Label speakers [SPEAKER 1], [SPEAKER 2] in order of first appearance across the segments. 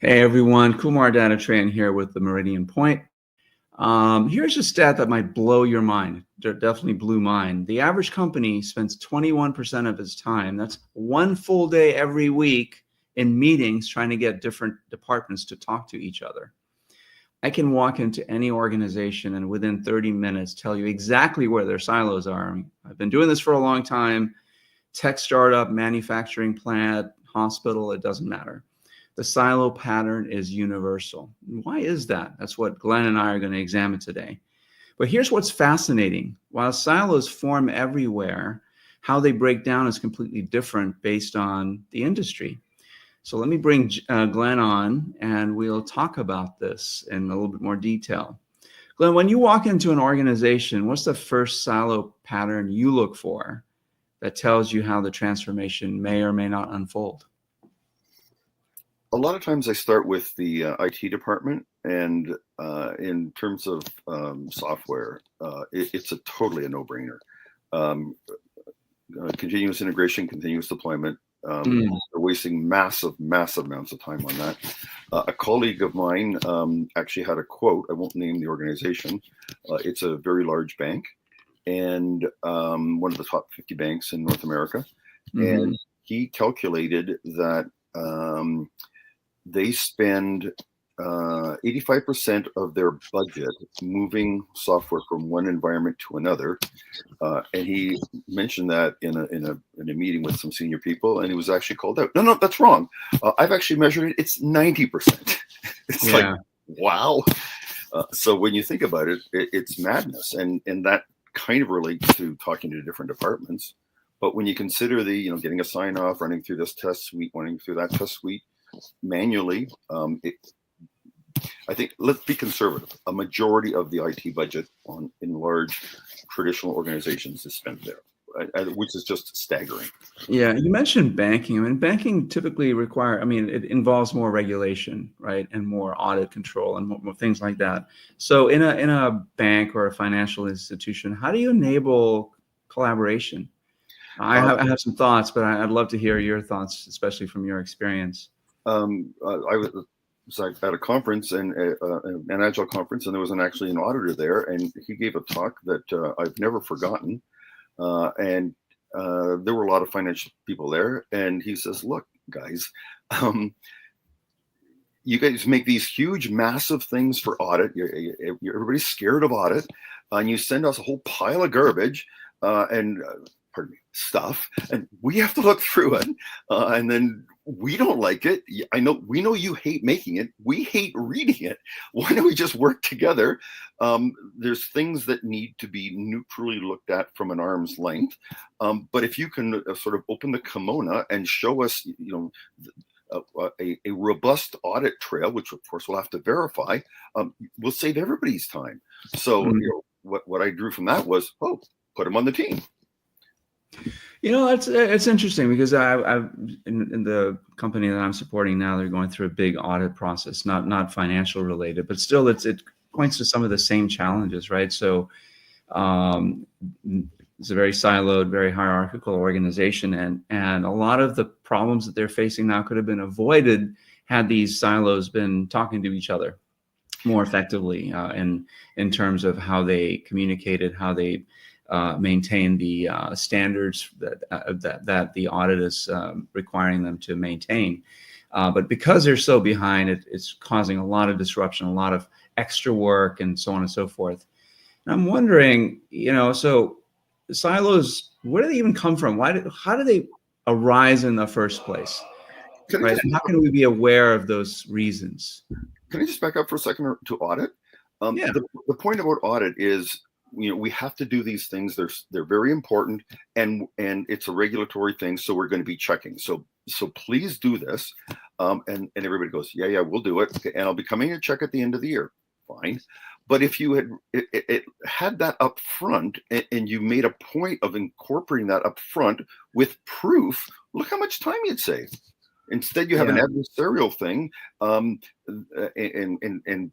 [SPEAKER 1] Hey everyone, Kumar Data Train here with the Meridian Point. Here's a stat that might blow your mind. It definitely blew mine. The average company spends 21% of its time, that's one full day every week, in meetings trying to get different departments to talk to each other. I can walk into any organization and within 30 minutes tell you exactly where their silos are. I've been doing this for a long time. Tech startup, manufacturing plant, hospital, it doesn't matter. The silo pattern is universal. Why is that? That's what Glenn and I are going to examine today. But here's what's fascinating. While silos form everywhere, how they break down is completely different based on the industry. So let me bring Glenn on and we'll talk about this in a little bit more detail. Glenn, when you walk into an organization, what's the first silo pattern you look for that tells you how the transformation may or may not unfold?
[SPEAKER 2] A lot of times I start with the IT department, and in terms of software, it's totally a no-brainer. Um, Continuous integration, continuous deployment. They're wasting massive amounts of time on that. A colleague of mine actually had a quote. I won't name the organization. It's a very large bank, and one of the top 50 banks in North America. And he calculated that they spend 85% of their budget moving software from one environment to another. And he mentioned that in a meeting with some senior people, and he was actually called out. No, that's wrong. I've actually measured it. It's 90%. It's like, wow. So when you think about it, it's madness, and that kind of relates to talking to different departments. But when you consider the, getting a sign off, running through this test suite, running through that test suite manually, I think, let's be conservative. A majority of the IT budget in large traditional organizations is spent there, which is just staggering.
[SPEAKER 1] Yeah, you mentioned banking. I mean, banking typically it involves more regulation, right, and more audit control and more things like that. So in a bank or a financial institution, how do you enable collaboration? I have some thoughts, but I'd love to hear your thoughts, especially from your experience.
[SPEAKER 2] I was at a conference, and an Agile conference, and there was actually an auditor there, and he gave a talk that I've never forgotten. And there were a lot of financial people there, and he says, "Look, guys, you guys make these huge, massive things for audit. Everybody's scared of audit, and you send us a whole pile of garbage stuff, and we have to look through it, and then we don't like it. We know you hate making it. We hate reading it. Why don't we just work together? There's things that need to be neutrally looked at from an arm's length. But if you can sort of open the kimono and show us, a robust audit trail, which of course we'll have to verify, we'll save everybody's time." So what I drew from that was, put them on the team.
[SPEAKER 1] It's interesting because I've in the company that I'm supporting now, they're going through a big audit process, not financial related, but still it points to some of the same challenges, right? So it's a very siloed, very hierarchical organization, and a lot of the problems that they're facing now could have been avoided had these silos been talking to each other more effectively in terms of how they communicated, how they maintain the standards that the audit is requiring them to maintain. But because they're so behind, it's causing a lot of disruption, a lot of extra work, and so on and so forth. And I'm wondering, so silos, where do they even come from? How do they arise in the first place? Right? And how can we be aware of those reasons?
[SPEAKER 2] Can I just back up for a second to audit? The point about audit is, we have to do these things. They're very important, and it's a regulatory thing. So we're going to be checking. So please do this. And everybody goes, yeah, we'll do it. Okay, and I'll be coming to check at the end of the year. Fine. But if you had that up front, and you made a point of incorporating that up front with proof, look how much time you'd save. Instead, you have an adversarial thing, and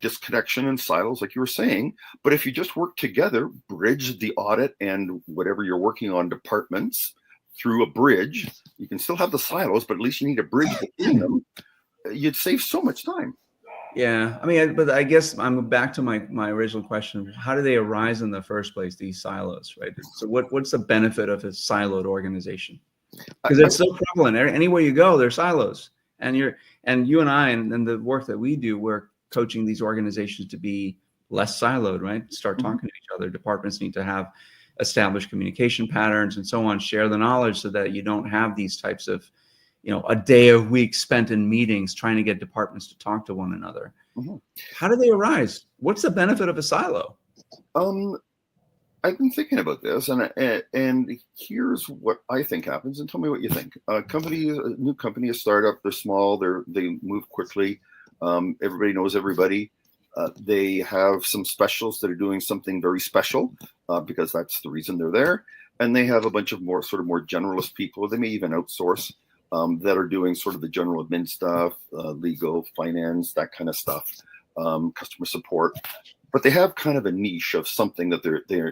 [SPEAKER 2] disconnection and silos, like you were saying. But if you just work together, bridge the audit and whatever you're working on departments through a bridge, you can still have the silos, but at least you need a bridge between them. you'd save so much time.
[SPEAKER 1] Yeah, I mean, but I guess I'm back to my original question. How do they arise in the first place, these silos, right? So what's the benefit of a siloed organization? Because it's so prevalent. Anywhere you go, there's silos. And you and I and the work that we do, we're coaching these organizations to be less siloed, right? Start talking to each other. Departments need to have established communication patterns and so on, share the knowledge so that you don't have these types of, a day a week spent in meetings trying to get departments to talk to one another. How do they arise? What's the benefit of a silo?
[SPEAKER 2] I've been thinking about this, and here's what I think happens, and tell me what you think. A new company, a startup, they're small, they move quickly. Everybody knows everybody. They have some specials that are doing something very special because that's the reason they're there. And they have a bunch of more generalist people. They may even outsource that are doing sort of the general admin stuff, legal, finance, that kind of stuff, customer support. But they have kind of a niche of something that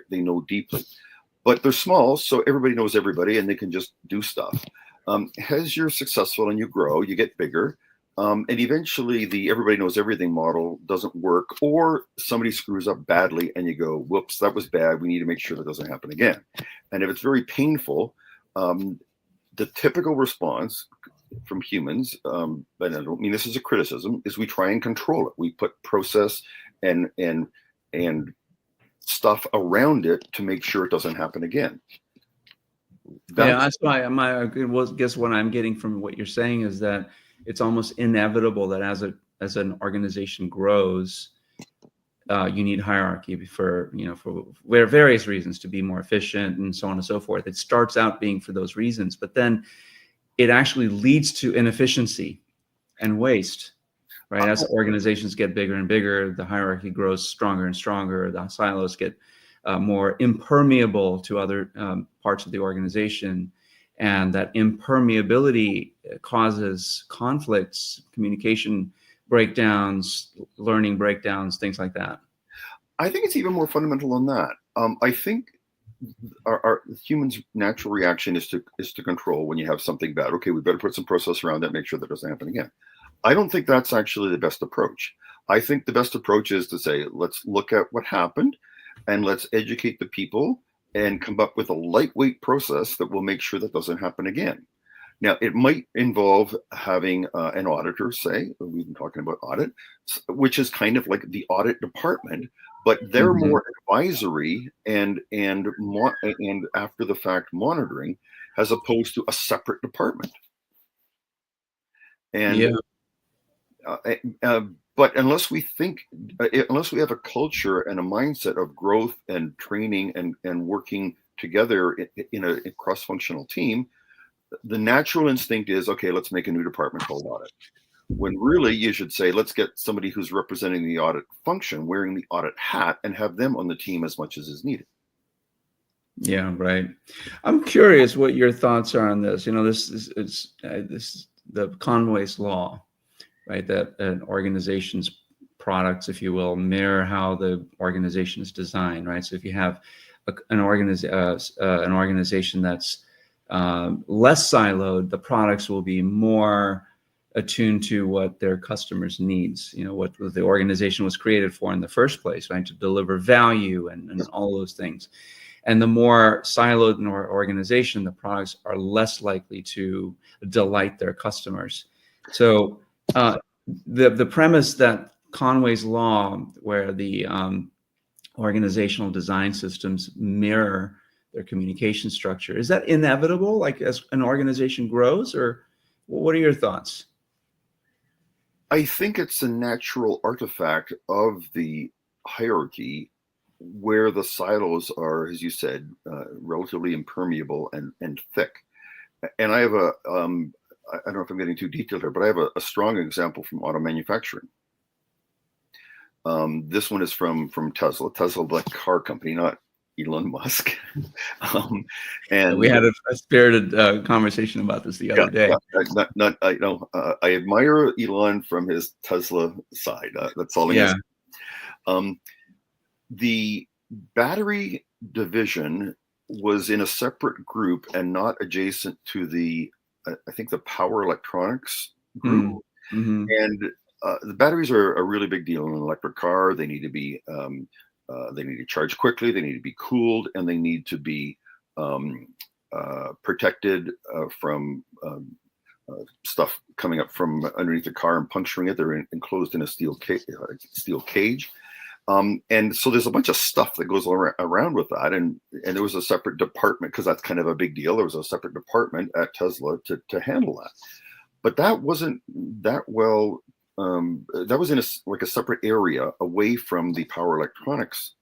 [SPEAKER 2] they know deeply. But they're small, so everybody knows everybody, and they can just do stuff. As you're successful and you grow, you get bigger. And eventually the everybody knows everything model doesn't work, or somebody screws up badly and you go, whoops, that was bad. We need to make sure that doesn't happen again. And if it's very painful, the typical response from humans, and I don't mean this as a criticism, is we try and control it. We put process and stuff around it to make sure it doesn't happen again.
[SPEAKER 1] That's why I guess what I'm getting from what you're saying is that it's almost inevitable that as an organization grows, you need hierarchy for various reasons, to be more efficient and so on and so forth. It starts out being for those reasons, but then it actually leads to inefficiency and waste, right? As organizations get bigger and bigger, the hierarchy grows stronger and stronger. The silos get more impermeable to other parts of the organization. And that impermeability causes conflicts, communication breakdowns, learning breakdowns, things like that.
[SPEAKER 2] I think it's even more fundamental than that. I think our humans' natural reaction is to control when you have something bad. Okay, we better put some process around that, make sure that doesn't happen again. I don't think that's actually the best approach. I think the best approach is to say, let's look at what happened and let's educate the people and come up with a lightweight process that will make sure that doesn't happen again. Now, it might involve having an auditor, say, we've been talking about audit, which is kind of like the audit department, but they're more advisory and after the fact monitoring, as opposed to a separate department. And but unless we have a culture and a mindset of growth and training and working together in a cross-functional team, the natural instinct is, okay, let's make a new department called audit. When really you should say, let's get somebody who's representing the audit function, wearing the audit hat, and have them on the team as much as is needed.
[SPEAKER 1] Yeah, right. I'm curious what your thoughts are on this. This is the Conway's law, right? That an organization's products, if you will, mirror how the organization is designed, right? So if you have an organization that's less siloed, the products will be more attuned to what their customers' needs, what the organization was created for in the first place, right? To deliver value and all those things. And the more siloed an organization, the products are less likely to delight their customers. So the premise that Conway's law, where the organizational design systems mirror their communication structure, is that inevitable, like as an organization grows, or what are your thoughts?
[SPEAKER 2] I think it's a natural artifact of the hierarchy where the silos are, as you said, relatively impermeable and thick. And I have I don't know if I'm getting too detailed here, but I have a strong example from auto manufacturing. This one is from Tesla, the car company, not Elon Musk.
[SPEAKER 1] And we had a spirited conversation about this the other day.
[SPEAKER 2] I admire Elon from his Tesla side. That's all he is. The battery division was in a separate group and not adjacent to the, I think, the power electronics group.
[SPEAKER 1] Mm-hmm.
[SPEAKER 2] And the batteries are a really big deal in an electric car. They need to be they need to charge quickly. They need to be cooled, and they need to be protected from stuff coming up from underneath the car and puncturing it. They're enclosed in a steel cage. And so there's a bunch of stuff that goes around with that. And there was a separate department, because that's kind of a big deal. There was a separate department at Tesla to handle that. But that wasn't that well. That was in a separate area away from the power electronics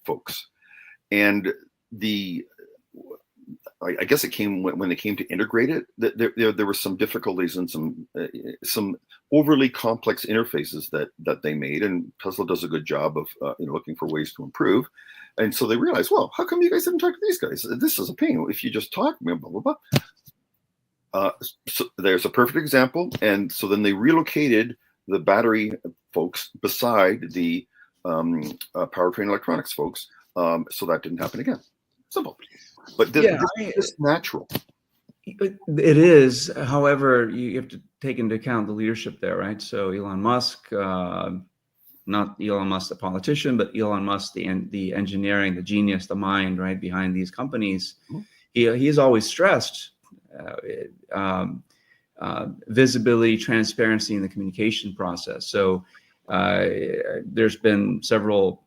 [SPEAKER 2] folks. And I guess it came when they came to integrate it. There were some difficulties and some overly complex interfaces that they made, and Tesla does a good job of looking for ways to improve. And so they realized, well, how come you guys didn't talk to these guys? This is a pain. If you just talk, blah blah blah. So there's a perfect example. And so then they relocated the battery folks beside the powertrain electronics folks, so that didn't happen again. Simple. But this is natural.
[SPEAKER 1] It is. However, you have to take into account the leadership there, right? So Elon Musk, not Elon Musk, the politician, but Elon Musk, the engineering, the genius, the mind, right, behind these companies. Mm-hmm. He has always stressed visibility, transparency in the communication process. So there's been several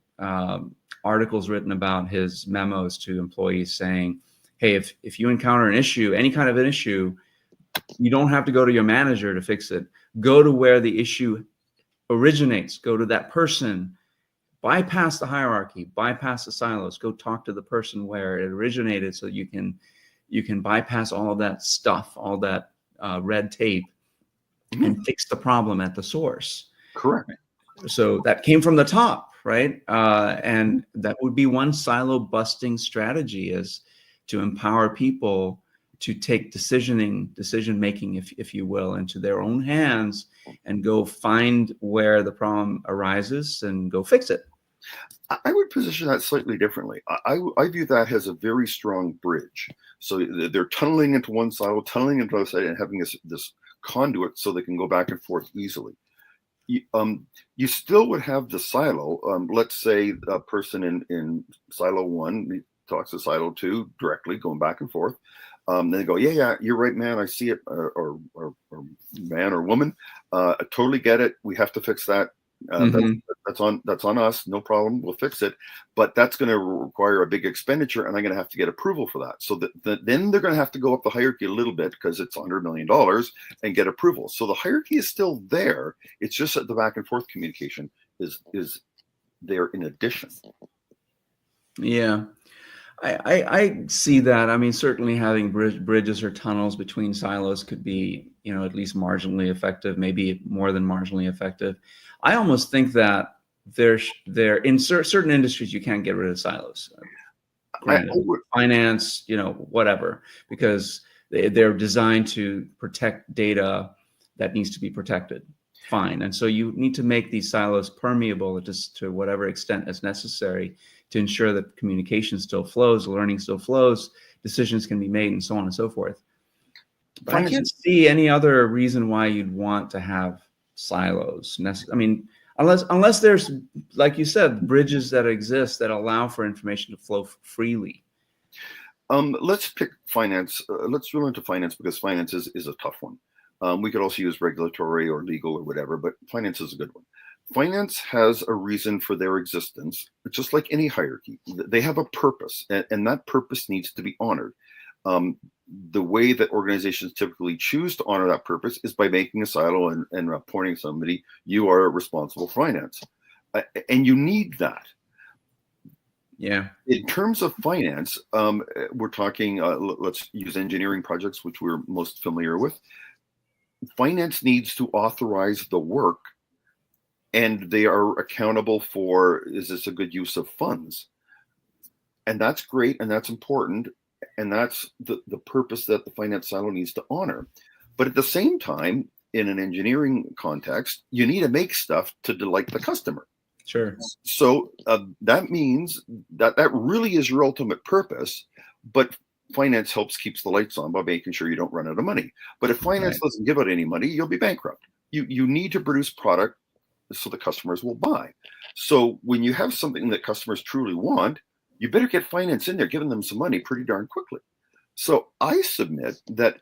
[SPEAKER 1] articles written about his memos to employees saying, hey, if you encounter an issue, any kind of an issue, you don't have to go to your manager to fix it. Go to where the issue originates. Go to that person. Bypass the hierarchy. Bypass the silos. Go talk to the person where it originated, so you can bypass all of that stuff, all that red tape, and fix the problem at the source.
[SPEAKER 2] Correct.
[SPEAKER 1] So that came from the top, right? And that would be one silo busting strategy, is to empower people to take decision making, if you will, into their own hands and go find where the problem arises and go fix it.
[SPEAKER 2] I would position that slightly differently. I view that as a very strong bridge. So they're tunneling into one silo, tunneling into the other side, and having this conduit so they can go back and forth easily. You still would have the silo. Let's say a person in silo 1 talks to silo 2 directly, going back and forth. Then they go, yeah, you're right, man. I see it, or man or woman. I totally get it. We have to fix that. That's on us. No problem. We'll fix it. But that's going to require a big expenditure, and I'm going to have to get approval for that. So then they're going to have to go up the hierarchy a little bit, because it's $100 million, and get approval. So the hierarchy is still there. It's just that the back and forth communication is there in addition.
[SPEAKER 1] Yeah. I see that. I mean, certainly having bridges or tunnels between silos could be, at least marginally effective, maybe more than marginally effective. I almost think that there in certain industries you can't get rid of silos. Finance, whatever, because they're designed to protect data that needs to be protected. Fine. And so you need to make these silos permeable just to whatever extent is necessary to ensure that communication still flows, learning still flows, decisions can be made, and so on and so forth. But I can't see any other reason why you'd want to have silos. I mean, unless there's, like you said, bridges that exist that allow for information to flow freely.
[SPEAKER 2] Let's pick finance. Let's drill into finance, because finance is a tough one. We could also use regulatory or legal or whatever, but finance is a good one. Finance has a reason for their existence, just like any hierarchy. They have a purpose, and that purpose needs to be honored. The way that organizations typically choose to honor that purpose is by making a silo and appointing somebody. You are responsible for finance, and you need that.
[SPEAKER 1] Yeah.
[SPEAKER 2] In terms of finance, we're talking, let's use engineering projects, which we're most familiar with. Finance needs to authorize the work, and they are accountable for, is this a good use of funds? And that's great, and that's important, and that's the purpose that the finance silo needs to honor. But at the same time, in an engineering context, you need to make stuff to delight the customer.
[SPEAKER 1] Sure.
[SPEAKER 2] So that means that really is your ultimate purpose, but finance helps keeps the lights on by making sure you don't run out of money. But if finance
[SPEAKER 1] Right.
[SPEAKER 2] doesn't give out any money, you'll be bankrupt. You need to produce product so the customers will buy. So when you have something that customers truly want, you better get finance in there, giving them some money pretty darn quickly. So I submit that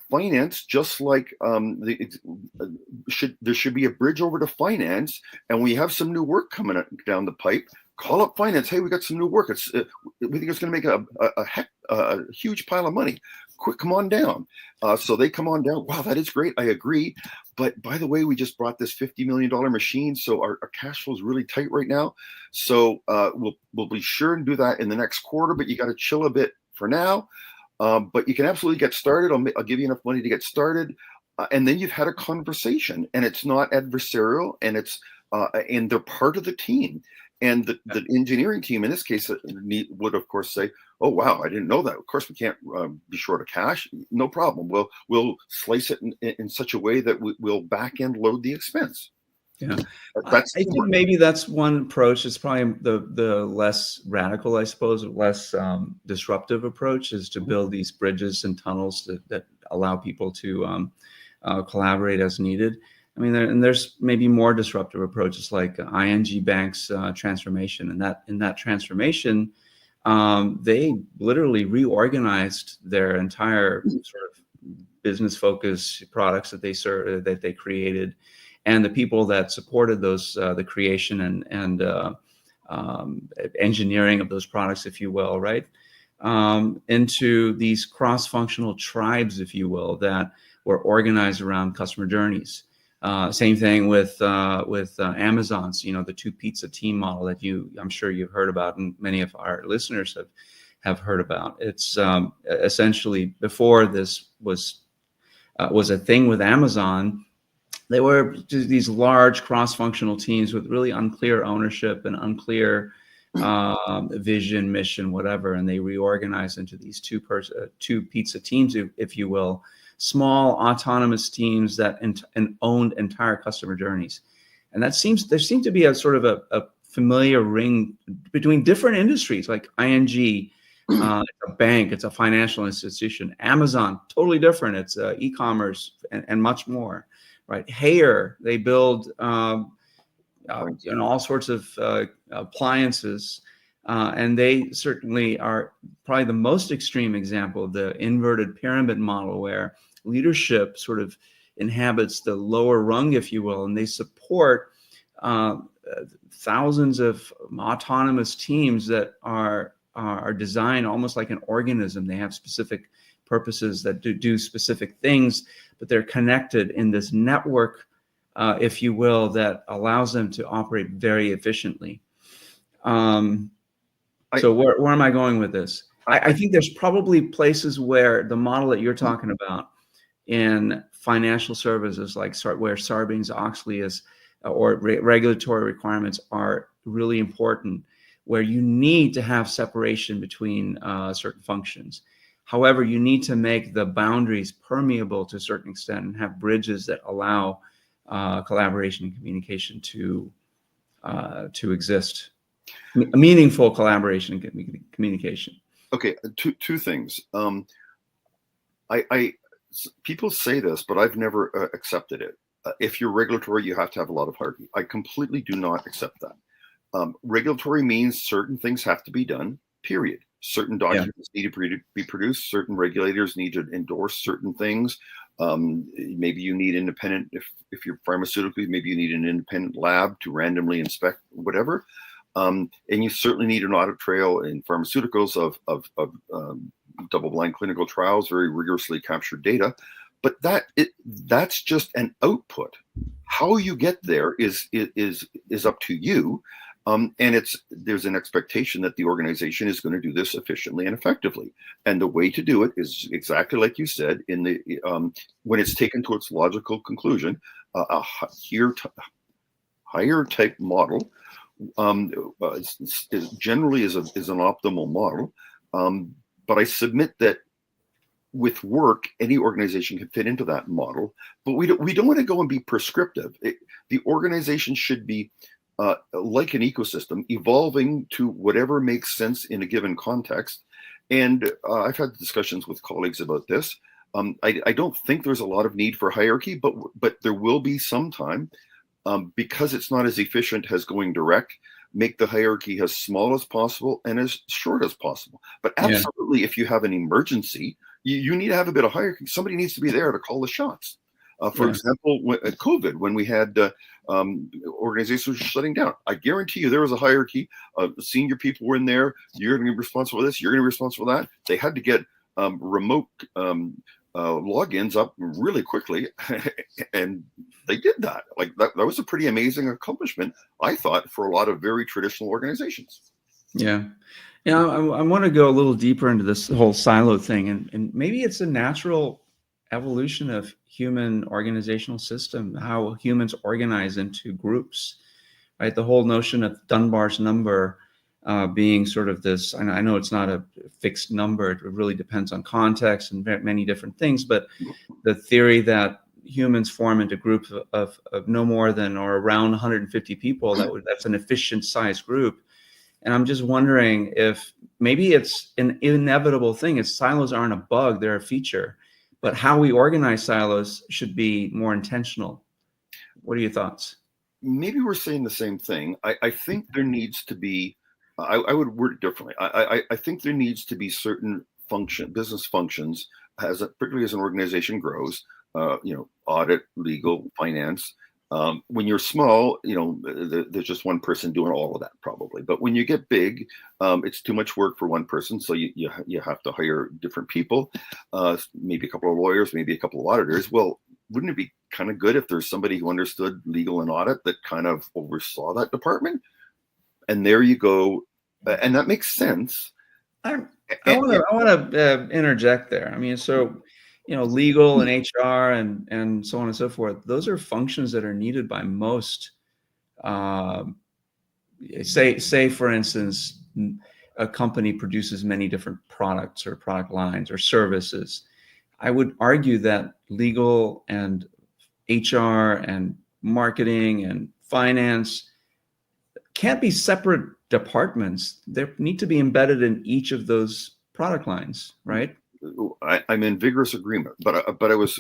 [SPEAKER 2] finance, just like there should be a bridge over to finance, and we have some new work coming down the pipe. Call up finance. Hey, we got some new work. We think it's going to make a huge pile of money. Quick, come on down. So they come on down. Wow, that is great. I agree. But by the way, we just brought this $50 million machine, so our cash flow is really tight right now. So we'll be sure and do that in the next quarter. But you got to chill a bit for now. But you can absolutely get started. I'll give you enough money to get started, and then you've had a conversation, and it's not adversarial, and and they're part of the team. And the engineering team in this case would of course say, "Oh wow, I didn't know that. Of course we can't be short of cash. No problem. We'll slice it in such a way that we'll back end load the expense."
[SPEAKER 1] Yeah, I think maybe that's one approach. It's probably the less radical, I suppose, less disruptive approach is to build these bridges and tunnels that allow people to collaborate as needed. I mean, there's maybe more disruptive approaches like ING Bank's transformation, and in that transformation, they literally reorganized their entire sort of business focus products that they created, and the people that supported those, the creation and engineering of those products, if you will, right, into these cross-functional tribes, if you will, that were organized around customer journeys. Same thing with Amazon's, the two pizza team model that I'm sure you've heard about, and many of our listeners have heard about. It's essentially, before this was a thing with Amazon, they were just these large cross-functional teams with really unclear ownership and unclear vision, mission, whatever, and they reorganized into these two pizza teams, if you will, small autonomous teams that owned entire customer journeys. And there seemed to be a sort of a familiar ring between different industries, like ING, it's a bank, it's a financial institution. Amazon, totally different. It's e-commerce and much more, right? Haier, they build all sorts of appliances. And they certainly are probably the most extreme example of the inverted pyramid model, where leadership sort of inhabits the lower rung, if you will, and they support thousands of autonomous teams that are designed almost like an organism. They have specific purposes that do specific things, but they're connected in this network, if you will, that allows them to operate very efficiently. So where am I going with this? I think there's probably places where the model that you're talking about in financial services, like where Sarbanes-Oxley is, or regulatory requirements are really important, where you need to have separation between certain functions. However, you need to make the boundaries permeable to a certain extent and have bridges that allow collaboration and communication to exist. Meaningful collaboration and communication.
[SPEAKER 2] Okay, two things. People say this, but I've never accepted it. If you're regulatory, you have to have a lot of hierarchy. I completely do not accept that. Regulatory means certain things have to be done, period. Certain documents need to be produced. Certain regulators need to endorse certain things. Maybe you need independent, if you're pharmaceutically, maybe you need an independent lab to randomly inspect whatever. And you certainly need an audit trail in pharmaceuticals of double-blind clinical trials, very rigorously captured data. But that's just an output. How you get there is up to you. And there's an expectation that the organization is going to do this efficiently and effectively. And the way to do it is exactly like you said, when it's taken to its logical conclusion, a higher type model generally is an optimal model. But I submit that with work, any organization can fit into that model. But we don't want to go and be prescriptive. The organization should be like an ecosystem, evolving to whatever makes sense in a given context. And I've had discussions with colleagues about this. I don't think there's a lot of need for hierarchy, but there will be some time, because it's not as efficient as going direct. Make the hierarchy as small as possible and as short as possible. But
[SPEAKER 1] Yeah.
[SPEAKER 2] absolutely, if you have an emergency, you need to have a bit of hierarchy. Somebody needs to be there to call the shots. For
[SPEAKER 1] Yeah.
[SPEAKER 2] example, at COVID, when we had organizations shutting down, I guarantee you there was a hierarchy. Senior people were in there. You're going to be responsible for this. You're going to be responsible for that. They had to get remote logins up really quickly, and they did that. Like that was a pretty amazing accomplishment, I thought, for a lot of very traditional organizations.
[SPEAKER 1] Yeah. Yeah. I want to go a little deeper into this whole silo thing, and maybe it's a natural evolution of human organizational system, how humans organize into groups, right? The whole notion of Dunbar's number being sort of this, I know it's not a fixed number, it really depends on context and many different things, but the theory that humans form into groups of no more than or around 150 people, that's an efficient size group. And I'm just wondering if maybe it's an inevitable thing. It's silos aren't a bug, they're a feature. But how we organize silos should be more intentional. What are your thoughts?
[SPEAKER 2] Maybe we're saying the same thing. I think there needs to be, I would word it differently. I think there needs to be certain business functions, particularly as an organization grows, audit, legal, finance. When you're small, there's just one person doing all of that probably. But when you get big, it's too much work for one person. So you have to hire different people, maybe a couple of lawyers, maybe a couple of auditors. Well, wouldn't it be kind of good if there's somebody who understood legal and audit that kind of oversaw that department? And there you go. And that makes sense.
[SPEAKER 1] I want to interject there. I mean, so legal and HR and so on and so forth. Those are functions that are needed by most. Say for instance, a company produces many different products or product lines or services. I would argue that legal and HR and marketing and finance can't be separate departments. They need to be embedded in each of those product lines, right?
[SPEAKER 2] I'm in vigorous agreement, but I was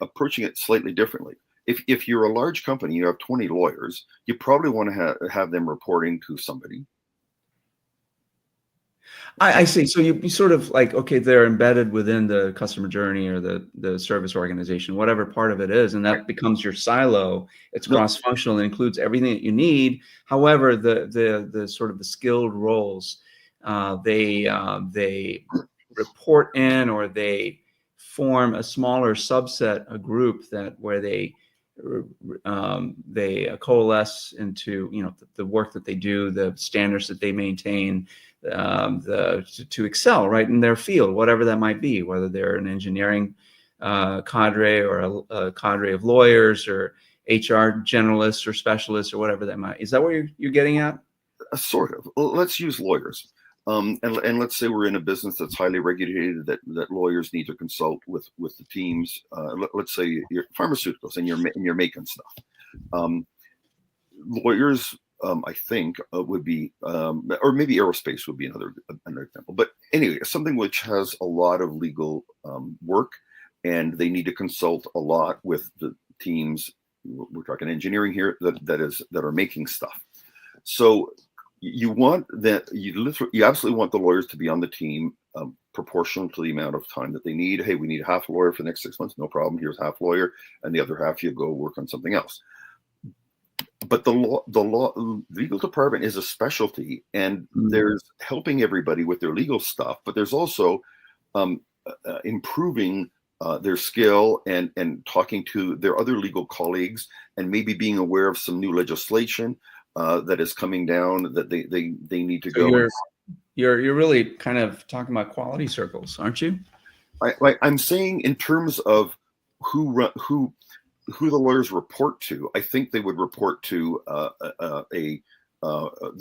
[SPEAKER 2] approaching it slightly differently. If you're a large company, you have 20 lawyers, you probably want to have them reporting to somebody.
[SPEAKER 1] I see. So you sort of like, okay, they're embedded within the customer journey or the service organization, whatever part of it is, and that becomes your silo. It's cross-functional and includes everything that you need. However, the sort of the skilled roles, they report in or they form a smaller subset, a group where they coalesce into the work that they do, the standards that they maintain, to excel right in their field, whatever that might be, whether they're an engineering cadre or a cadre of lawyers or HR generalists or specialists or whatever that might. Is that what you're getting at?
[SPEAKER 2] Sort of. Let's use lawyers. And let's say we're in a business that's highly regulated, that lawyers need to consult with the teams. Let's say you're pharmaceuticals and you're making stuff. Lawyers, I think, would be, or maybe aerospace would be another example. But anyway, something which has a lot of legal work, and they need to consult a lot with the teams. We're talking engineering here that are making stuff. So you want that, you absolutely want the lawyers to be on the team, proportional to the amount of time that they need. Hey, we need half a lawyer for the next 6 months. No problem. Here's half lawyer, and the other half you go work on something else. But the legal department is a specialty, and there's helping everybody with their legal stuff. But there's also improving their skill and talking to their other legal colleagues, and maybe being aware of some new legislation that is coming down that they need to go.
[SPEAKER 1] You're really kind of talking about quality circles, aren't you?
[SPEAKER 2] I'm saying in terms of who the lawyers report to. I think they would report to the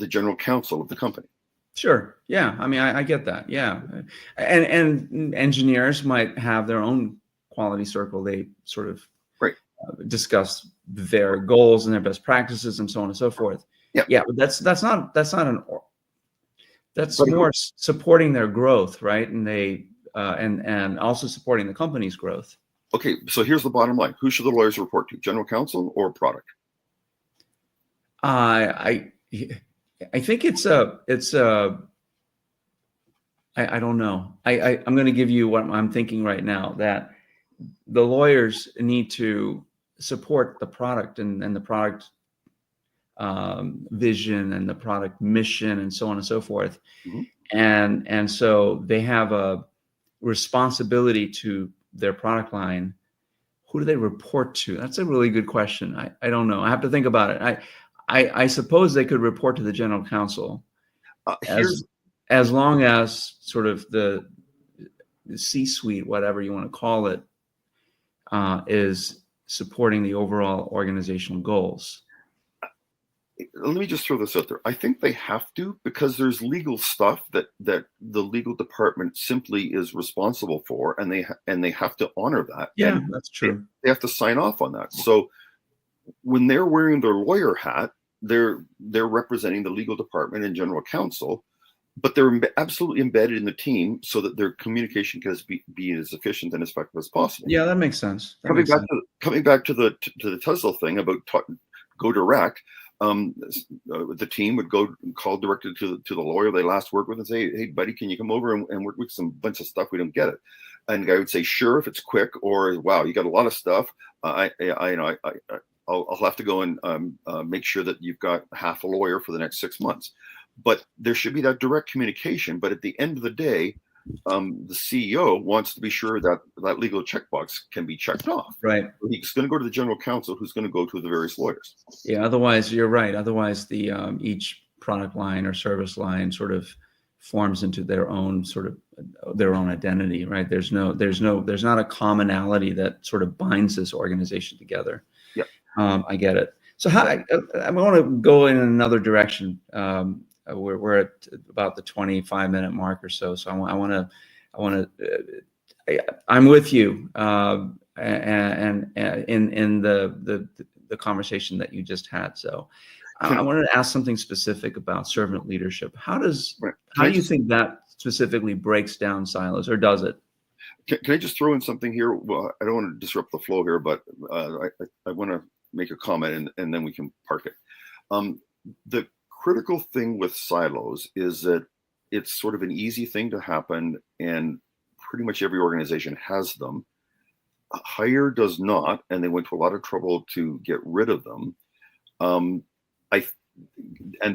[SPEAKER 2] general counsel of the company.
[SPEAKER 1] Sure. Yeah. I mean, I get that. Yeah. And engineers might have their own quality circle. They sort of discuss their goals and their best practices and so on and so forth.
[SPEAKER 2] Yeah.
[SPEAKER 1] Yeah. But that's not That's
[SPEAKER 2] But
[SPEAKER 1] more supporting their growth, right? And they and also supporting the company's growth.
[SPEAKER 2] okay, so here's the bottom line: who should the lawyers report to? General counsel or product?
[SPEAKER 1] I think I don't know. I'm going to give you what I'm thinking right now, that the lawyers need to support the product and the product vision and the product mission and so on and so forth.
[SPEAKER 2] Mhm.
[SPEAKER 1] And so they have a responsibility to their product line. Who do they report to? That's a really good question. I don't know. I have to think about it. I suppose they could report to the general counsel
[SPEAKER 2] Here's
[SPEAKER 1] as long as sort of the C-suite, whatever you want to call it, is supporting the overall organizational goals.
[SPEAKER 2] Let me just throw this out there. I think they have to, because there's legal stuff that the legal department simply is responsible for, and they have to honor that.
[SPEAKER 1] Yeah,
[SPEAKER 2] And
[SPEAKER 1] that's true.
[SPEAKER 2] they have to sign off on that. So when they're wearing their lawyer hat, they're representing the legal department and general counsel, but they're absolutely embedded in the team so that their communication can be as efficient and as effective as possible.
[SPEAKER 1] Yeah, that makes sense.
[SPEAKER 2] Coming back to the Tesla thing about go direct. The team would go call directly to the lawyer they last worked with and say, "Hey, buddy, can you come over and work with some bunch of stuff? We don't get it." And the guy would say, "Sure, if it's quick," or "Wow, you got a lot of stuff. I'll have to go and make sure that you've got half a lawyer for the next 6 months." But there should be that direct communication. But at the end of the day, the CEO wants to be sure that that legal checkbox can be checked off.
[SPEAKER 1] Right.
[SPEAKER 2] He's going to go to the general counsel, who's going to go to the various lawyers.
[SPEAKER 1] Yeah. Otherwise, you're right. Otherwise, the each product line or service line sort of forms into their own identity. Right. There's not a commonality that sort of binds this organization together.
[SPEAKER 2] Yeah.
[SPEAKER 1] I get it. So I want to go in another direction. We're at about the 25-minute mark or so. So I'm with you, and in the conversation that you just had. So I wanted to ask something specific about servant leadership. How do you think that specifically breaks down silos, or does it?
[SPEAKER 2] Can I just throw in something here? Well, I don't want to disrupt the flow here, but I want to make a comment, and then we can park it. The critical thing with silos is that it's sort of an easy thing to happen, and pretty much every organization has them. Hire does not, and they went to a lot of trouble to get rid of them. And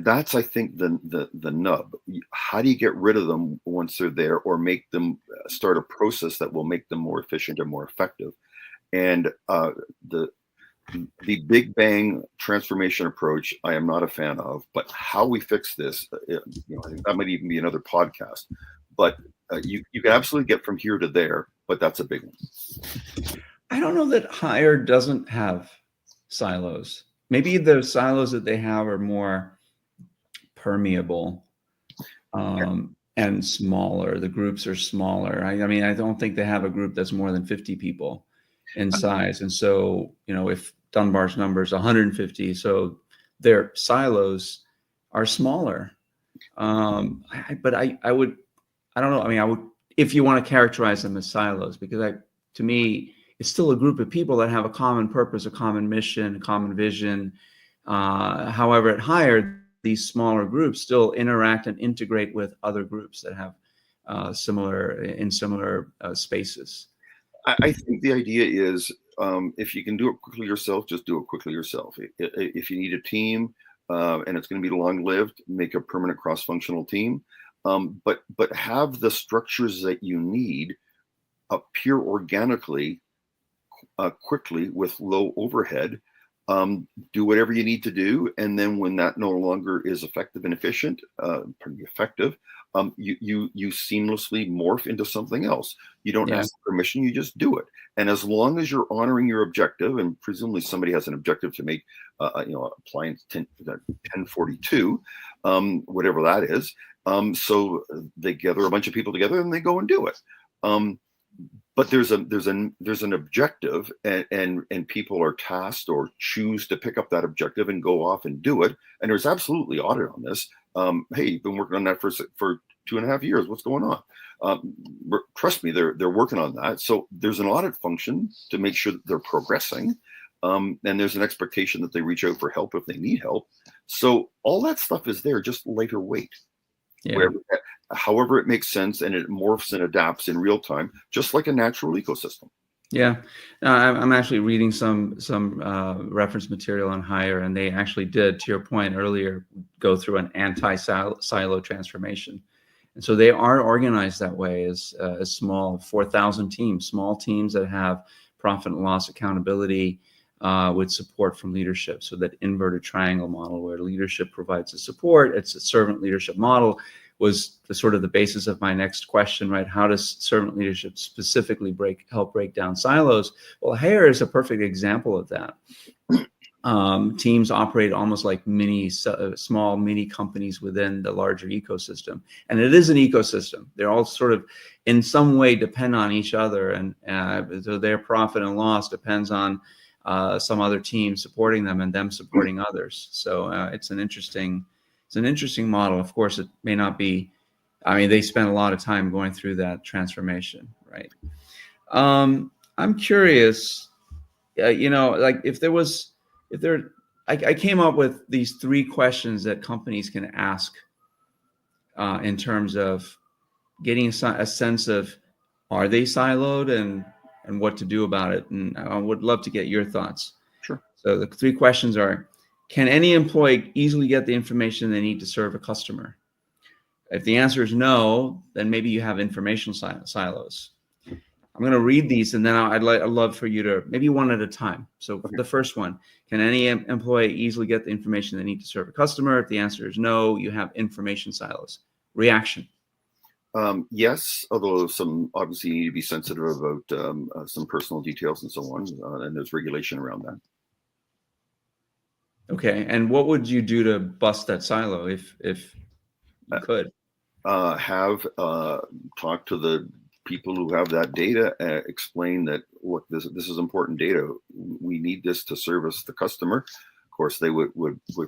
[SPEAKER 2] that's, I think, the nub. How do you get rid of them once they're there, or make them start a process that will make them more efficient and more effective? And the big bang transformation approach, I am not a fan of. But how we fix this, I think that might even be another podcast. But you can absolutely get from here to there, but that's a big one.
[SPEAKER 1] I don't know that Hire doesn't have silos. Maybe the silos that they have are more permeable and smaller. The groups are smaller. I mean, I don't think they have a group that's more than 50 people in size. And so, if Dunbar's number is 150, so their silos are smaller. But I don't know. I mean, I would, if you want to characterize them as silos, because to me, it's still a group of people that have a common purpose, a common mission, a common vision. However, at Hire, these smaller groups still interact and integrate with other groups that have similar spaces.
[SPEAKER 2] I think the idea is, if you can do it quickly yourself, just do it quickly yourself. If you need a team and it's going to be long-lived, make a permanent cross-functional team. But have the structures that you need appear organically, quickly, with low overhead. Do whatever you need to do, and then when that no longer is effective and efficient, pretty effective, you seamlessly morph into something else. You don't ask permission, you just do it. And as long as you're honoring your objective, and presumably somebody has an objective to make appliance 1042, whatever that is, so they gather a bunch of people together and they go and do it. But there's an objective, and people are tasked or choose to pick up that objective and go off and do it. And there's absolutely audit on this. Hey, you've been working on that for 2.5 years. What's going on? Trust me, they're working on that. So there's an audit function to make sure that they're progressing. And there's an expectation that they reach out for help if they need help. So all that stuff is there, just lighter weight.
[SPEAKER 1] Yeah.
[SPEAKER 2] However it makes sense, and it morphs and adapts in real time, just like a natural ecosystem.
[SPEAKER 1] Yeah, I'm actually reading some reference material on Hire, and they actually did, to your point earlier, go through an anti-silo transformation, and so they are organized that way as small 4,000 teams, small teams that have profit and loss accountability with support from leadership. So that inverted triangle model where leadership provides the support, it's a servant leadership model, was the sort of the basis of my next question, right? How does servant leadership specifically help break down silos? Well, Hire is a perfect example of that. Teams operate almost like small mini companies within the larger ecosystem, and it is an ecosystem. They're all sort of in some way depend on each other, and so their profit and loss depends on some other team supporting them and them supporting others. So it's an interesting model. Of course, it may not be. I mean, they spent a lot of time going through that transformation, right? I'm curious, like I came up with these 3 questions that companies can ask in terms of getting a sense of, are they siloed, and what to do about it. And I would love to get your thoughts.
[SPEAKER 2] Sure.
[SPEAKER 1] So the 3 questions are: can any employee easily get the information they need to serve a customer? If the answer is no, then maybe you have information silos. I'm going to read these, and then I'd love for you to maybe one at a time. So the first one: can any employee easily get the information they need to serve a customer? If the answer is no, you have information silos. Reaction.
[SPEAKER 2] Yes, although obviously you need to be sensitive about some personal details and so on, and there's regulation around that.
[SPEAKER 1] Okay, and what would you do to bust that silo if you could?
[SPEAKER 2] Have talk to the people who have that data, explain that, look, this is important data. We need this to service the customer. Of course, they would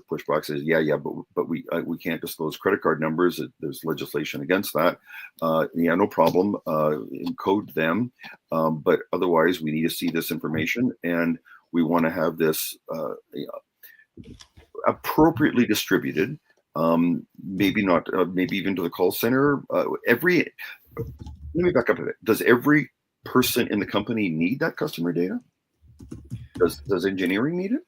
[SPEAKER 2] push back, say, yeah, but we can't disclose credit card numbers. There's legislation against that. Yeah, no problem. Encode them, but otherwise, we need to see this information, and we want to have this appropriately distributed. Maybe not. Maybe even to the call center. Let me back up a bit. Does every person in the company need that customer data? Does engineering need it?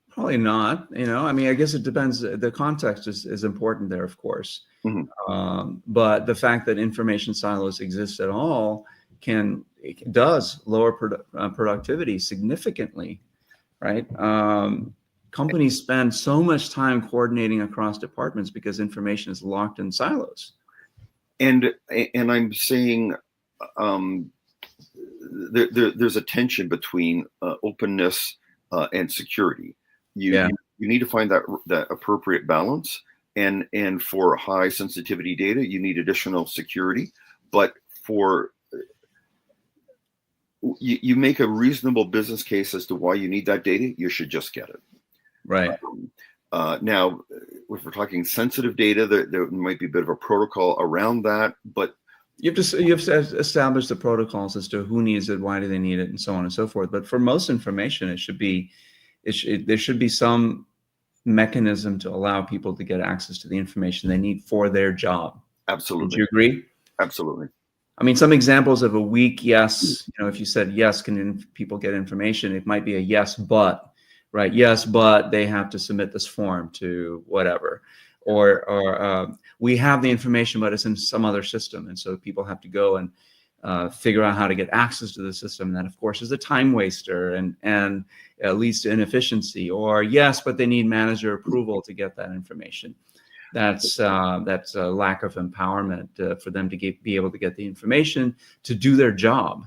[SPEAKER 1] Probably not. I mean, I guess it depends. The context is important there, of course.
[SPEAKER 2] Mm-hmm.
[SPEAKER 1] But the fact that information silos exist at all does lower productivity significantly, right? Companies spend so much time coordinating across departments because information is locked in silos.
[SPEAKER 2] And I'm saying there's a tension between openness and security. You need to find that appropriate balance, and for high sensitivity data, you need additional security. But for you make a reasonable business case as to why you need that data, you should just get it.
[SPEAKER 1] Right.
[SPEAKER 2] Now, if we're talking sensitive data, there might be a bit of a protocol around that, but
[SPEAKER 1] you have to establish the protocols as to who needs it, why do they need it, and so on and so forth. But for most information, there should be some mechanism to allow people to get access to the information they need for their job.
[SPEAKER 2] Absolutely.
[SPEAKER 1] Do you agree?
[SPEAKER 2] Absolutely.
[SPEAKER 1] I mean, some examples of a weak yes, if you said yes, can people get information? It might be a yes, but. Right. Yes, but they have to submit this form to whatever, or we have the information, but it's in some other system, and so people have to go and figure out how to get access to the system. And that, of course, is a time waster and leads to inefficiency. Or yes, but they need manager approval to get that information. That's a lack of empowerment for them to be able to get the information to do their job.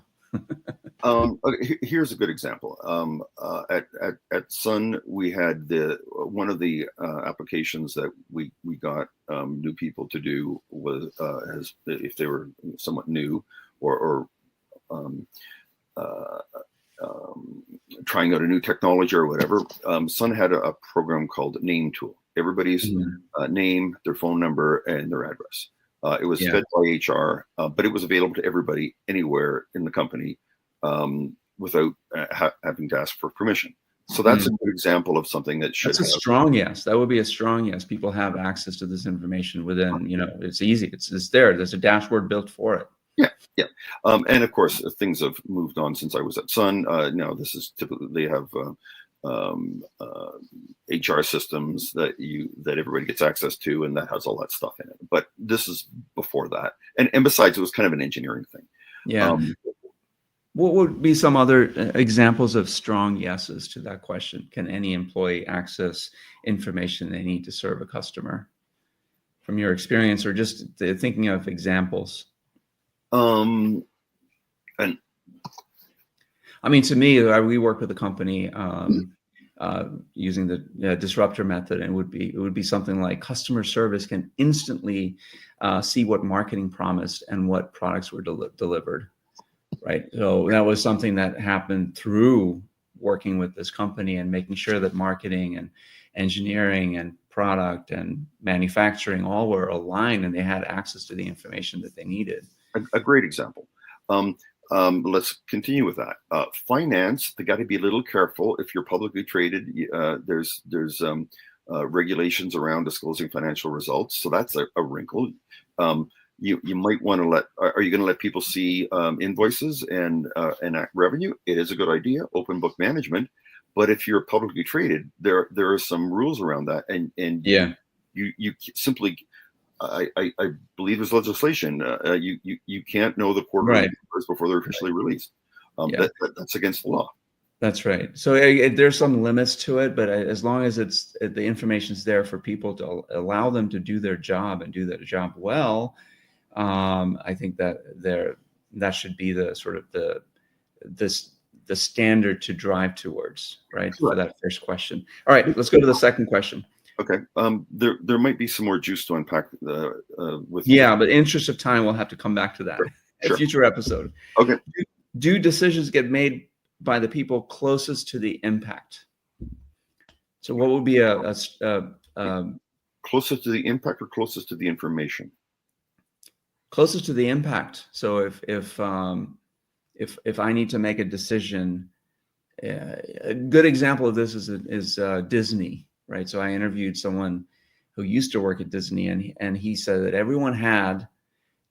[SPEAKER 2] Here's a good example. At Sun, we had one of the applications that we got new people to do was if they were somewhat new or trying out a new technology or whatever. Sun had a program called Name Tool, everybody's name, their phone number, and their address. It was fed by HR, but it was available to everybody anywhere in the company without having to ask for permission. So that's a good example of something that should.
[SPEAKER 1] That's a strong yes. That would be a strong yes. People have access to this information within, it's easy. It's there. There's a dashboard built for it.
[SPEAKER 2] Yeah. And of course, things have moved on since I was at Sun. Now this is typically, they have HR systems that everybody gets access to, and that has all that stuff in it. But this is before that. And besides, it was kind of an engineering thing.
[SPEAKER 1] Yeah. What would be some other examples of strong yeses to that question? Can any employee access information they need to serve a customer? From your experience, or just thinking of examples?
[SPEAKER 2] And
[SPEAKER 1] I mean, to me, we work with a company using the disruptor method, and it would be something like customer service can instantly see what marketing promised and what products were delivered. Right. So that was something that happened through working with this company and making sure that marketing and engineering and product and manufacturing all were aligned and they had access to the information that they needed.
[SPEAKER 2] A great example. Let's continue with that. Finance, they got to be a little careful. If you're publicly traded, there's regulations around disclosing financial results. So that's a wrinkle. You might want to are you going to let people see invoices and revenue? It is a good idea, open book management. But if you're publicly traded, there are some rules around that. And you simply, I believe there's legislation. You can't know the quarterly numbers before they're officially released. That's against the law.
[SPEAKER 1] That's right. So there's some limits to it, but as long as the information's there for people to allow them to do their job and do their job well, I think that should be the sort of the standard to drive towards, right? For that first question. All right, let's go to the second question.
[SPEAKER 2] Okay. There might be some more juice to unpack with.
[SPEAKER 1] Yeah, but in interest of time, we'll have to come back to that in a future episode.
[SPEAKER 2] Okay.
[SPEAKER 1] Do decisions get made by the people closest to the impact? So what would be
[SPEAKER 2] closest to the impact or closest to the information?
[SPEAKER 1] Closest to the impact. So if I need to make a decision, a good example of this is Disney, right? So I interviewed someone who used to work at Disney, and he said that everyone had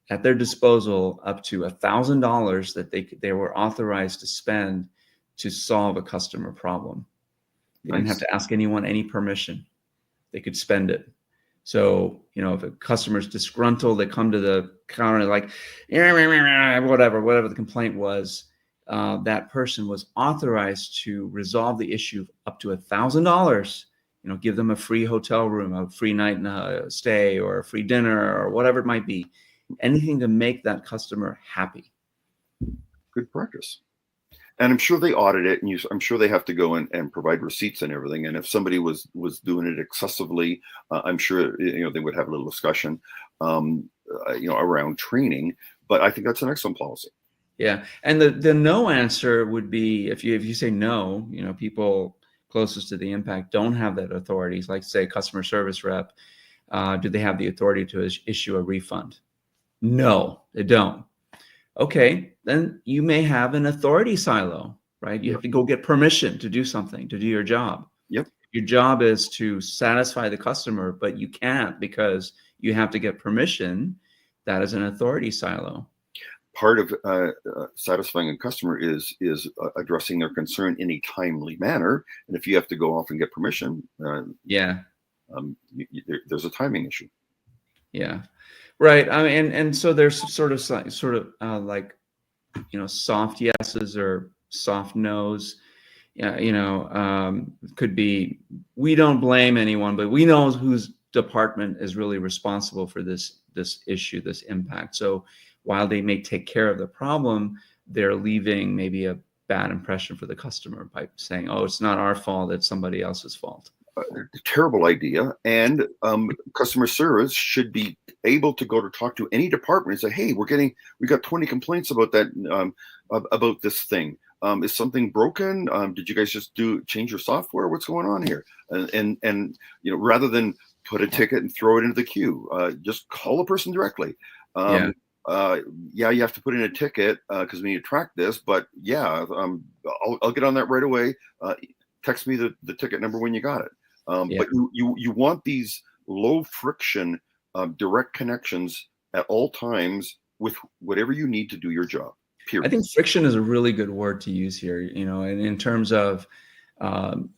[SPEAKER 1] at their disposal up to $1,000 that they were authorized to spend to solve a customer problem. They didn't have to ask anyone any permission. They could spend it. So, if a customer's disgruntled, they come to the counter like, whatever the complaint was, that person was authorized to resolve the issue up to $1,000, give them a free hotel room, a free night stay, or a free dinner, or whatever it might be, anything to make that customer happy.
[SPEAKER 2] Good practice. And I'm sure they audit it, and I'm sure they have to go and provide receipts and everything. And if somebody was doing it excessively, I'm sure they would have a little discussion, around training. But I think that's an excellent policy.
[SPEAKER 1] Yeah, and the no answer would be if you say no, people closest to the impact don't have that authority. Like say customer service rep, do they have the authority to issue a refund? No, they don't. Okay, then you may have an authority silo, right? You have to go get permission to do something, to do your job.
[SPEAKER 2] Yep.
[SPEAKER 1] Your job is to satisfy the customer, but you can't because you have to get permission. That is an authority silo.
[SPEAKER 2] Part of satisfying a customer is addressing their concern in a timely manner. And if you have to go off and get permission, there's a timing issue.
[SPEAKER 1] Yeah. Right. I mean, and so there's sort of like, soft yeses or soft nos. Could be, we don't blame anyone, but we know whose department is really responsible for this issue, this impact. So while they may take care of the problem, they're leaving maybe a bad impression for the customer by saying, "Oh, it's not our fault; it's somebody else's fault."
[SPEAKER 2] Terrible idea. And customer service should be able to go to talk to any department and say, "Hey, we got 20 complaints about that, about this thing. Is something broken? Did you guys just change your software? What's going on here? And rather than put a ticket and throw it into the queue, just call a person directly. Yeah, you have to put in a ticket because we need to track this. But yeah, I'll get on that right away. Text me the ticket number when you got it. But you want these low friction, direct connections at all times with whatever you need to do your job. Period.
[SPEAKER 1] I think friction is a really good word to use here, and in terms of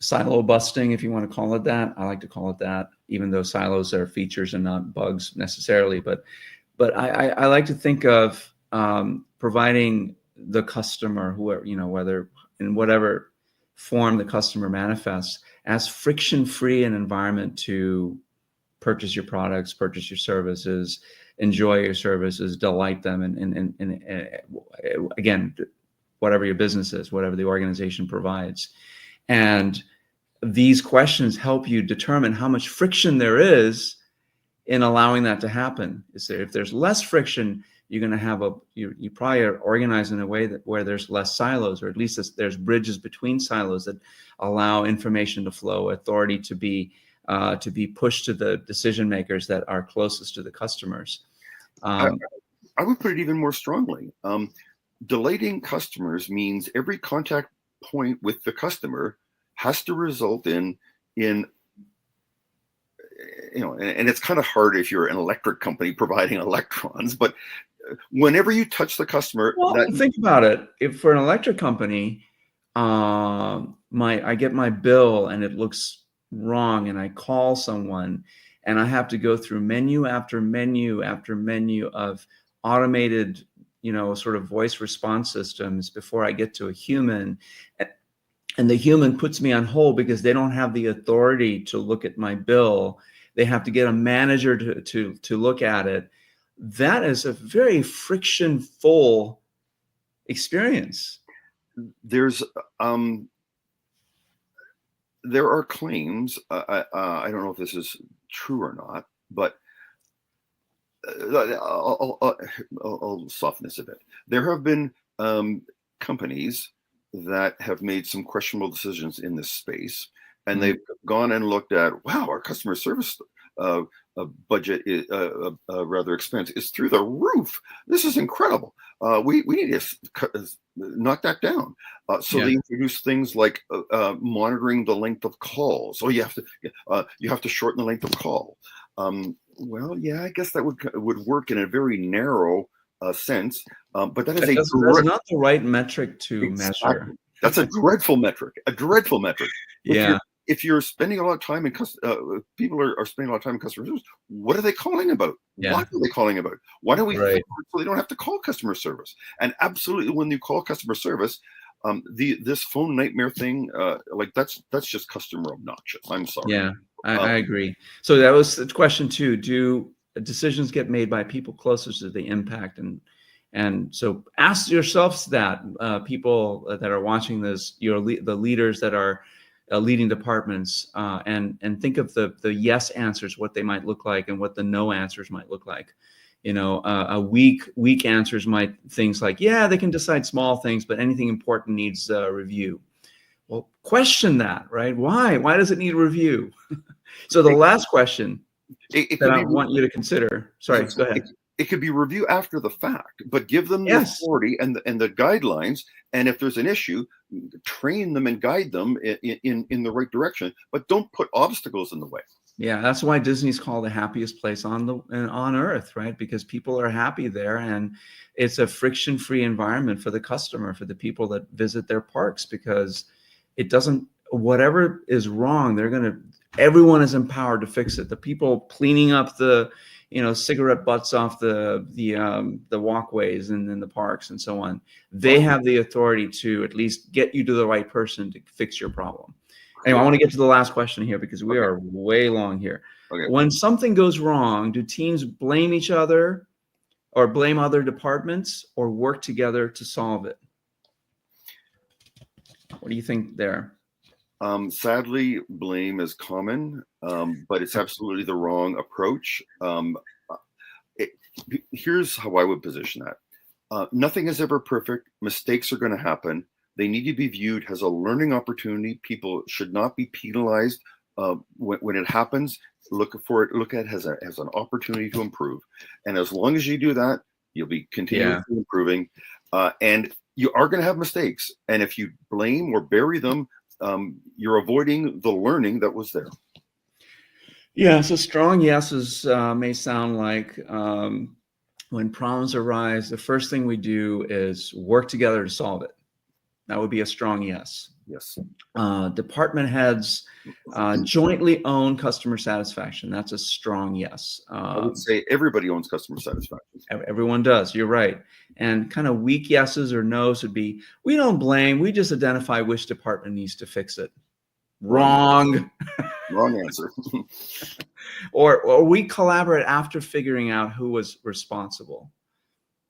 [SPEAKER 1] silo busting, if you want to call it that. I like to call it that, even though silos are features and not bugs necessarily. But I like to think of providing the customer, whoever, whether in whatever form the customer manifests, as friction-free an environment to purchase your products, purchase your services, enjoy your services, delight them, and again, whatever your business is, whatever the organization provides. And these questions help you determine how much friction there is in allowing that to happen. If there's less friction, you're going to have you probably are organized in a way where there's less silos, or at least there's bridges between silos that allow information to flow, authority to be pushed to the decision makers that are closest to the customers.
[SPEAKER 2] I would put it even more strongly. Delighting customers means every contact point with the customer has to result in and it's kind of hard if you're an electric company providing electrons, but whenever you touch the customer,
[SPEAKER 1] think about it. If for an electric company, I get my bill and it looks wrong, and I call someone, and I have to go through menu after menu after menu of automated, sort of voice response systems before I get to a human. And the human puts me on hold because they don't have the authority to look at my bill. They have to get a manager to look at it. That is a very friction-full experience.
[SPEAKER 2] There are claims. I don't know if this is true or not, but I'll soften this a bit. There have been companies that have made some questionable decisions in this space, and they've gone and looked at, wow, our customer service budget is rather expense is through the roof. This is incredible. We need to knock that down. So they introduce things like monitoring the length of calls. So you have to shorten the length of call. Well, yeah, I guess that would work in a very narrow sense, but that's
[SPEAKER 1] not the right metric to measure.
[SPEAKER 2] That's a dreadful metric. If you're spending a lot of time in people are spending a lot of time in customer service, what are they calling about? What are they calling about? Why don't we so they don't have to call customer service? And absolutely, when you call customer service, this phone nightmare thing, that's just customer obnoxious. I'm sorry.
[SPEAKER 1] Yeah, I agree. So that was the question too. Do decisions get made by people closest to the impact? And so ask yourselves that, people that are watching this, the leaders that are leading departments, and think of the yes answers, what they might look like, and what the no answers might look like. A weak answers might things like, yeah, they can decide small things, but anything important needs review. Well, question that, right? Why does it need review? So the last question that I want you to consider. Sorry, go ahead.
[SPEAKER 2] It could be review after the fact, but give them the authority and the guidelines. And if there's an issue, train them and guide them in the right direction, but don't put obstacles in the way.
[SPEAKER 1] Yeah, that's why Disney's called the happiest place on earth, right? Because people are happy there, and it's a friction-free environment for the customer, for the people that visit their parks, because whatever is wrong, everyone is empowered to fix it. The people cleaning up the cigarette butts off the walkways and in the parks and so on, they have the authority to at least get you to the right person to fix your problem. Anyway, I want to get to the last question here because we are way long here. Okay. When something goes wrong, do teams blame each other or blame other departments, or work together to solve it? What do you think there?
[SPEAKER 2] Sadly, blame is common, but it's absolutely the wrong approach. Here's how I would position that. Nothing is ever perfect. Mistakes are going to happen. They need to be viewed as a learning opportunity. People should not be penalized when it happens. Look at it as an opportunity to improve. And as long as you do that, you'll be continuously improving. And you are going to have mistakes. And if you blame or bury them, you're avoiding the learning that was there.
[SPEAKER 1] Yeah, so strong yeses may sound like when problems arise, the first thing we do is work together to solve it. That would be a strong yes.
[SPEAKER 2] Yes.
[SPEAKER 1] Department heads jointly own customer satisfaction. That's a strong yes.
[SPEAKER 2] I would say everybody owns customer satisfaction.
[SPEAKER 1] Everyone does. You're right. And kind of weak yeses or nos would be, we don't blame. We just identify which department needs to fix it. Wrong.
[SPEAKER 2] Wrong answer.
[SPEAKER 1] or we collaborate after figuring out who was responsible.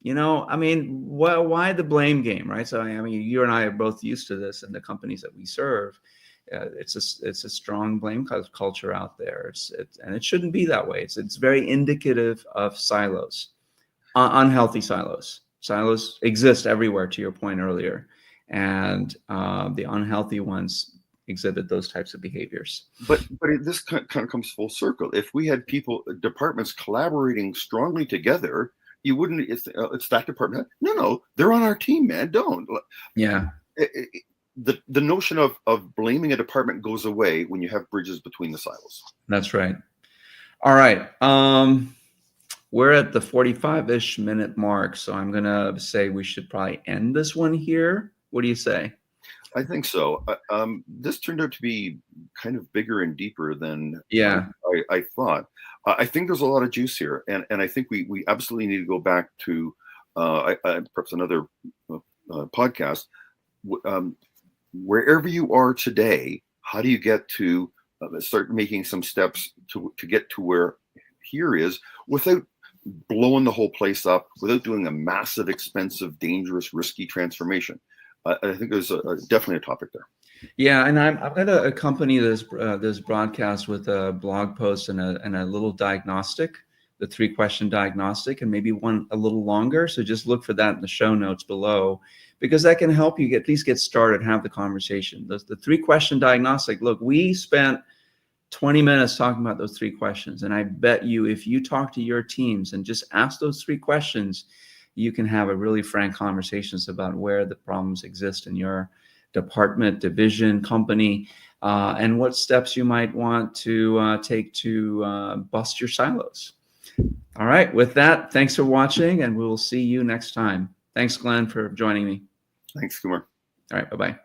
[SPEAKER 1] I mean, why the blame game, right? So, I mean, you and I are both used to this in the companies that we serve. It's a strong blame culture out there. And it shouldn't be that way. It's very indicative of silos, unhealthy silos. Silos exist everywhere, to your point earlier, and the unhealthy ones exhibit those types of behaviors.
[SPEAKER 2] But this kind of comes full circle. If we had departments collaborating strongly together, you wouldn't. It's that department. No, they're on our team, man. Don't.
[SPEAKER 1] Yeah.
[SPEAKER 2] The notion of blaming a department goes away when you have bridges between the silos.
[SPEAKER 1] That's right. All right. We're at the 45-ish minute mark, so I'm gonna say we should probably end this one here. What do you say?
[SPEAKER 2] I think so. This turned out to be kind of bigger and deeper than I thought. I think there's a lot of juice here, and I think we absolutely need to go back to perhaps another podcast. Wherever you are today, how do you get to start making some steps to get to where here is without blowing the whole place up, without doing a massive, expensive, dangerous, risky transformation? I think there's definitely a topic there.
[SPEAKER 1] Yeah, and I'm going to accompany this broadcast with a blog post and a little diagnostic, the 3-question diagnostic, and maybe one a little longer. So just look for that in the show notes below, because that can help you at least get started, have the conversation. The 3-question diagnostic. Look, we spent 20 minutes talking about those 3 questions, and I bet you if you talk to your teams and just ask those 3 questions, you can have a really frank conversations about where the problems exist in your department, division, company, and what steps you might want to take to bust your silos. All right, with that, thanks for watching, and we will see you next time. Thanks, Glenn, for joining me.
[SPEAKER 2] Thanks, Kumar.
[SPEAKER 1] All right, bye-bye.